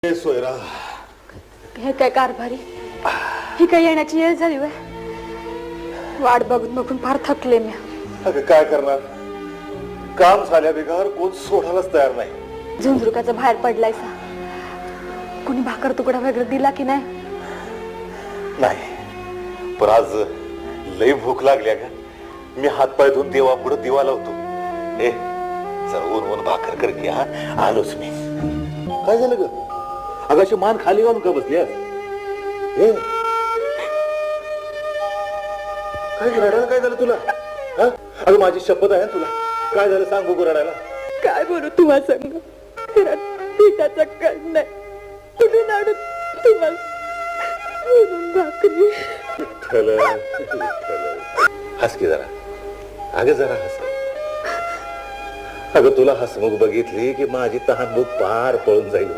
सोयरा हे काय कारभारी ही काय येण्याची वेळ झाली वय वाट बघून बघून फार थकले मी अगं काय करणार काम झाल्या बिगार कोण सोडायलाच तयार नाही झुंझुरकाचा बाहेर पडलाय सा कोणी भाकर तुकडा वगैरे दिला की नाही नाही पण आज लई भूक लागल्या का मी हातपाय धुवून देवा पुढे दिवा लावतो ए जरा ऊन भाकर कर की हा आलोच मी काय झालं ग अगाशी मान खाली घालून का बसली ए काय रडायला काय झालं तुला अगं माझी शपथ आहे तुला काय झालं सांग बघू रडायला काय बोलू तुम्हाला सांग पिठाचा कण नाही कुठून आणून तुम्हाला भाकरी हस की जरा अगं जरा हस अगं तुला हसमुख बघितली की माझी तहान भूक पार पळून जाईल